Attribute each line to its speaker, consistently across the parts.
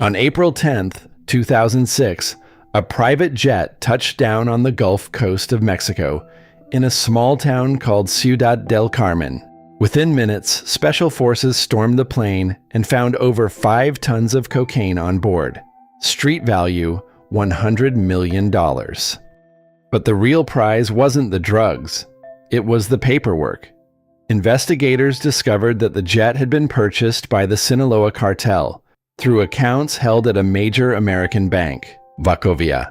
Speaker 1: On April 10th, 2006, a private jet touched down on the Gulf Coast of Mexico in a small town called Ciudad del Carmen. Within minutes, special forces stormed the plane and found over 5 tons of cocaine on board. Street value, $100 million. But the real prize wasn't the drugs. It was the paperwork. Investigators discovered that the jet had been purchased by the Sinaloa Cartel through accounts held at a major American bank, Wachovia.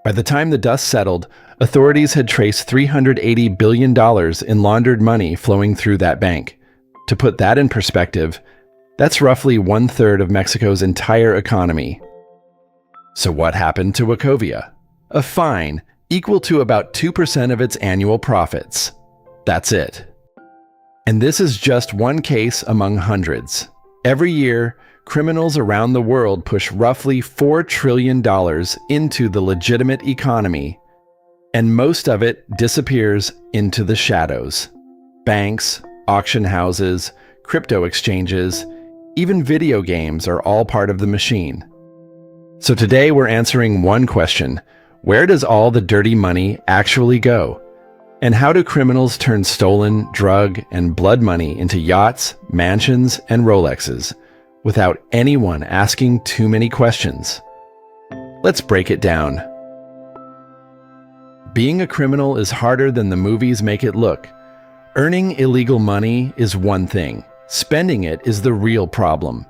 Speaker 1: By the time the dust settled, authorities had traced $380 billion in laundered money flowing through that bank. To put that in perspective, that's roughly 1/3 of Mexico's entire economy. So what happened to Wachovia? A fine equal to about 2% of its annual profits. That's it. And this is just one case among hundreds. Every year, criminals around the world push roughly $4 trillion into the legitimate economy, and most of it disappears into the shadows. Banks, auction houses, crypto exchanges, even video games are all part of the machine. So today we're answering one question: where does all the dirty money actually go? And how do criminals turn stolen drug and blood money into yachts, mansions, and Rolexes without anyone asking too many questions? Let's break it down. Being a criminal is harder than the movies make it look. Earning illegal money is one thing. Spending it is the real problem.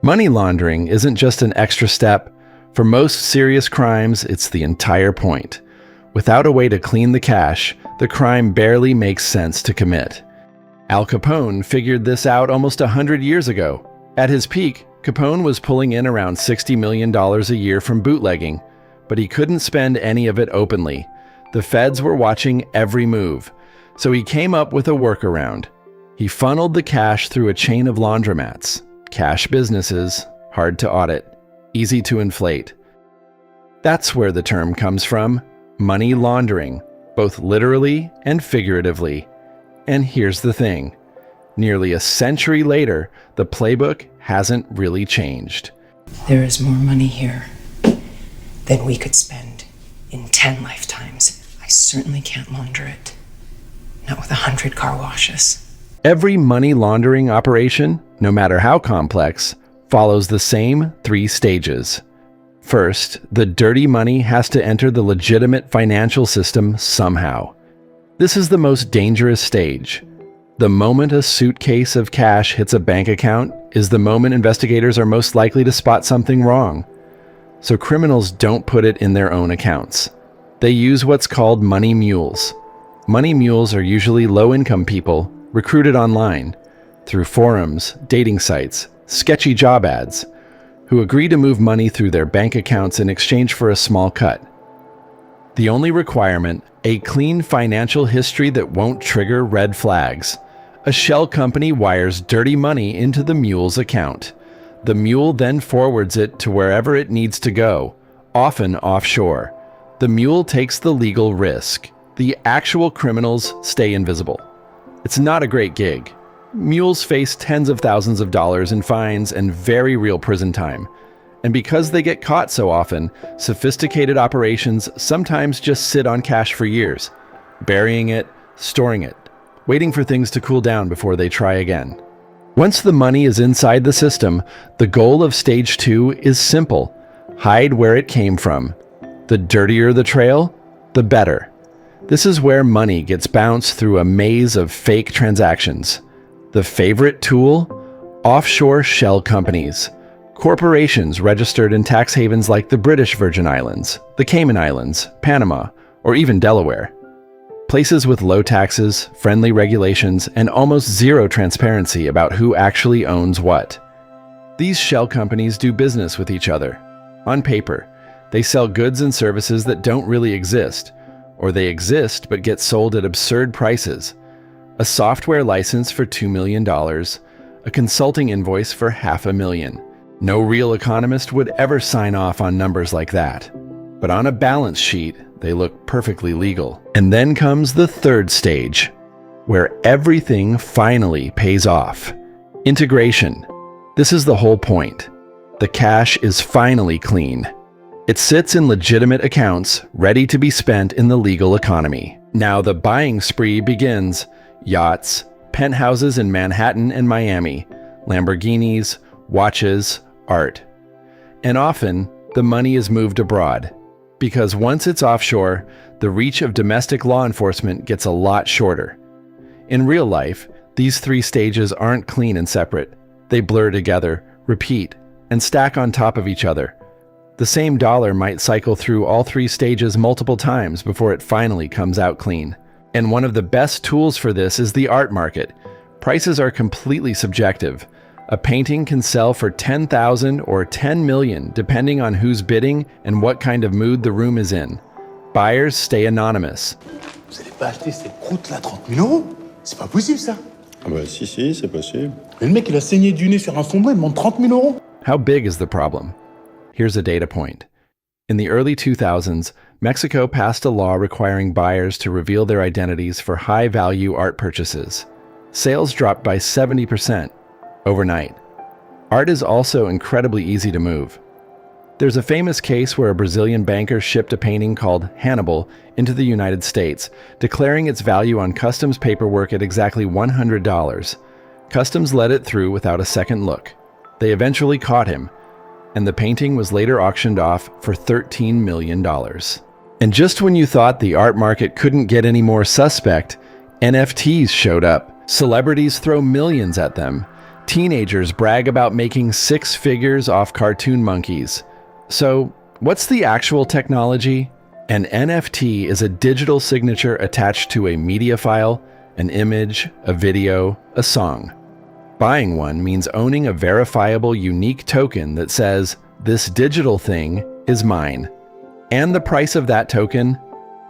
Speaker 1: Money laundering isn't just an extra step. For most serious crimes, it's the entire point. Without a way to clean the cash, the crime barely makes sense to commit. Al Capone figured this out almost 100 years ago. At his peak, Capone was pulling in around $60 million a year from bootlegging, but he couldn't spend any of it openly. The feds were watching every move, so he came up with a workaround. He funneled the cash through a chain of laundromats. Cash businesses, hard to audit, easy to inflate. That's where the term comes from: money laundering, both literally and figuratively. And here's the thing. Nearly a century later, the playbook hasn't really changed.
Speaker 2: There is more money here than we could spend in 10 lifetimes. I certainly can't launder it. Not with 100 car washes.
Speaker 1: Every money laundering operation, no matter how complex, follows the same 3 stages. First, the dirty money has to enter the legitimate financial system somehow. This is the most dangerous stage. The moment a suitcase of cash hits a bank account is the moment investigators are most likely to spot something wrong. So criminals don't put it in their own accounts. They use what's called money mules. Money mules are usually low-income people recruited online through forums, dating sites, sketchy job ads, who agree to move money through their bank accounts in exchange for a small cut. The only requirement: a clean financial history that won't trigger red flags. A shell company wires dirty money into the mule's account. The mule then forwards it to wherever it needs to go, often offshore. The mule takes the legal risk. The actual criminals stay invisible. It's not a great gig. Mules face tens of thousands of dollars in fines and very real prison time. And because they get caught so often, sophisticated operations sometimes just sit on cash for years, burying it, storing it, waiting for things to cool down before they try again. Once the money is inside the system, the goal of stage 2 is simple: hide where it came from. The dirtier the trail, the better. This is where money gets bounced through a maze of fake transactions. The favorite tool? Offshore shell companies. Corporations registered in tax havens like the British Virgin Islands, the Cayman Islands, Panama, or even Delaware. Places with low taxes, friendly regulations, and almost zero transparency about who actually owns what. These shell companies do business with each other. On paper, they sell goods and services that don't really exist, or they exist but get sold at absurd prices. A software license for $2 million, a consulting invoice for $500,000. No real economist would ever sign off on numbers like that. But on a balance sheet, they look perfectly legal. And then comes the third stage, where everything finally pays off. Integration. This is the whole point. The cash is finally clean. It sits in legitimate accounts, ready to be spent in the legal economy. Now the buying spree begins. Yachts, penthouses in Manhattan and Miami, Lamborghinis, watches, art. And often, the money is moved abroad. Because once it's offshore, the reach of domestic law enforcement gets a lot shorter. In real life, these three stages aren't clean and separate. They blur together, repeat, and stack on top of each other. The same dollar might cycle through all three stages multiple times before it finally comes out clean. And one of the best tools for this is the art market. Prices are completely subjective. A painting can sell for $10,000 or $10 million depending on who's bidding and what kind of mood the room is in. Buyers stay anonymous.
Speaker 3: Vous n'allez pas acheter cette croûte-là 30 000 euros? C'est pas possible, ça.
Speaker 4: Ah bah si, c'est possible.
Speaker 3: Mais le mec, il a saigné du nez sur un fond blanc, il demande 30 000 euros.
Speaker 1: How big is the problem? Here's a data point. In the early 2000s, Mexico passed a law requiring buyers to reveal their identities for high-value art purchases. Sales dropped by 70% overnight. Art is also incredibly easy to move. There's a famous case where a Brazilian banker shipped a painting called Hannibal into the United States, declaring its value on customs paperwork at exactly $100. Customs let it through without a second look. They eventually caught him, and the painting was later auctioned off for $13 million. And just when you thought the art market couldn't get any more suspect, NFTs showed up. Celebrities throw millions at them. Teenagers brag about making six figures off cartoon monkeys. So, what's the actual technology? An NFT is a digital signature attached to a media file, an image, a video, a song. Buying one means owning a verifiable, unique token that says, "This digital thing is mine." And the price of that token?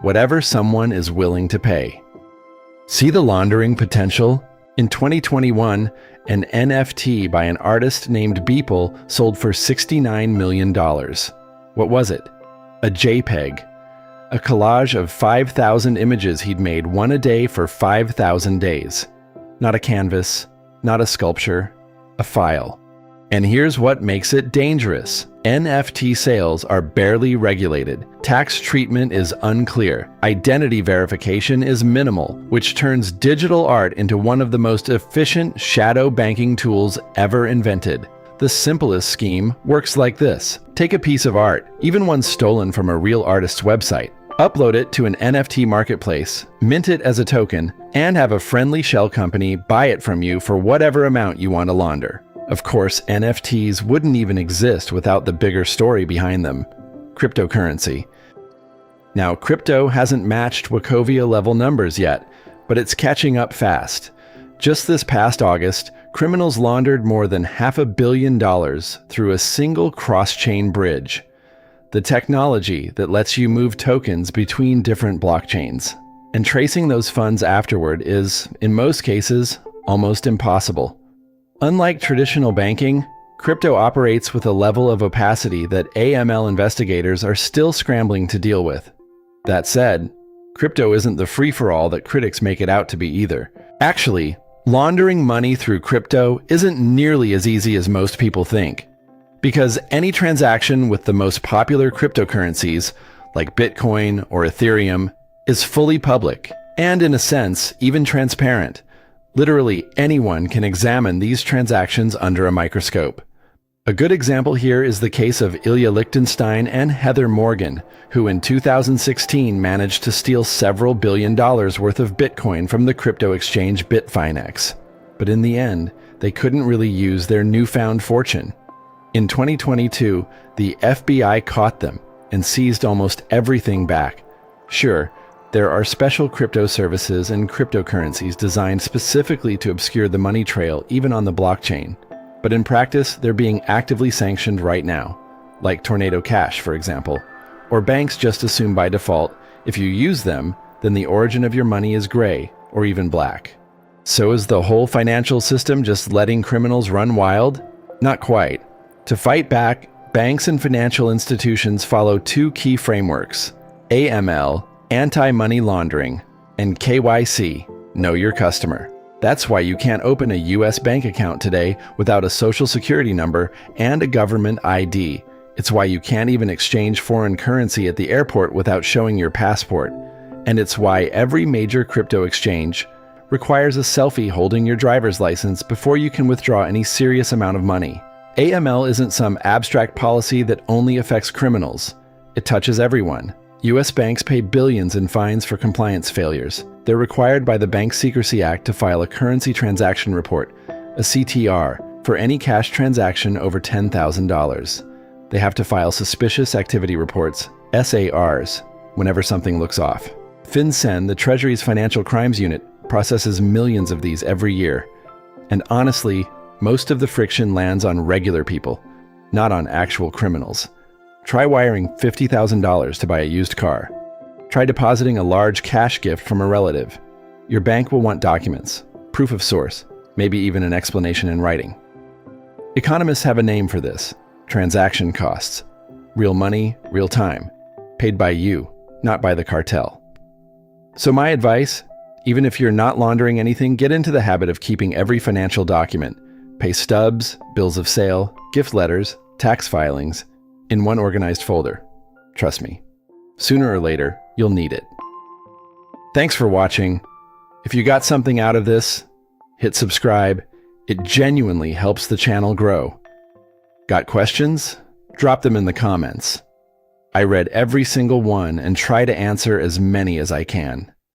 Speaker 1: Whatever someone is willing to pay. See the laundering potential? In 2021, an NFT by an artist named Beeple sold for $69 million. What was it? A JPEG. A collage of 5,000 images he'd made, one a day for 5,000 days. Not a canvas, not a sculpture, a file. And here's what makes it dangerous. NFT sales are barely regulated. Tax treatment is unclear. Identity verification is minimal, which turns digital art into one of the most efficient shadow banking tools ever invented. The simplest scheme works like this. Take a piece of art, even one stolen from a real artist's website, upload it to an NFT marketplace, mint it as a token, and have a friendly shell company buy it from you for whatever amount you want to launder. Of course, NFTs wouldn't even exist without the bigger story behind them: cryptocurrency. Now, crypto hasn't matched Wachovia level numbers yet, but it's catching up fast. Just this past August, criminals laundered more than $500 million through a single cross-chain bridge, the technology that lets you move tokens between different blockchains. And tracing those funds afterward is, in most cases, almost impossible. Unlike traditional banking, crypto operates with a level of opacity that AML investigators are still scrambling to deal with. That said, crypto isn't the free-for-all that critics make it out to be either. Actually, laundering money through crypto isn't nearly as easy as most people think. Because any transaction with the most popular cryptocurrencies, like Bitcoin or Ethereum, is fully public, and in a sense, even transparent. Literally anyone can examine these transactions under a microscope. A good example here is the case of Ilya Lichtenstein and Heather Morgan, who in 2016 managed to steal several $1 billion worth of Bitcoin from the crypto exchange Bitfinex. But in the end, they couldn't really use their newfound fortune. In 2022, the FBI caught them and seized almost everything back. Sure, there are special crypto services and cryptocurrencies designed specifically to obscure the money trail even on the blockchain. But in practice, they're being actively sanctioned right now, like Tornado Cash, for example. Or banks just assume by default, if you use them, then the origin of your money is gray or even black. So is the whole financial system just letting criminals run wild? Not quite. To fight back, banks and financial institutions follow two key frameworks: AML, anti-money laundering, and KYC, know your customer. That's why you can't open a US bank account today without a social security number and a government ID. It's why you can't even exchange foreign currency at the airport without showing your passport. And it's why every major crypto exchange requires a selfie holding your driver's license before you can withdraw any serious amount of money. AML isn't some abstract policy that only affects criminals. It touches everyone. US banks pay billions in fines for compliance failures. They're required by the Bank Secrecy Act to file a currency transaction report, a CTR, for any cash transaction over $10,000. They have to file suspicious activity reports, SARs, whenever something looks off. FinCEN, the Treasury's financial crimes unit, processes millions of these every year. And honestly, most of the friction lands on regular people, not on actual criminals. Try wiring $50,000 to buy a used car. Try depositing a large cash gift from a relative. Your bank will want documents, proof of source, maybe even an explanation in writing. Economists have a name for this: transaction costs. Real money, real time. Paid by you, not by the cartel. So my advice, even if you're not laundering anything, get into the habit of keeping every financial document, pay stubs, bills of sale, gift letters, tax filings, in one organized folder. Trust me, sooner or later, you'll need it. Thanks for watching. If you got something out of this, hit subscribe. It genuinely helps the channel grow. Got questions? Drop them in the comments. I read every single one and try to answer as many as I can.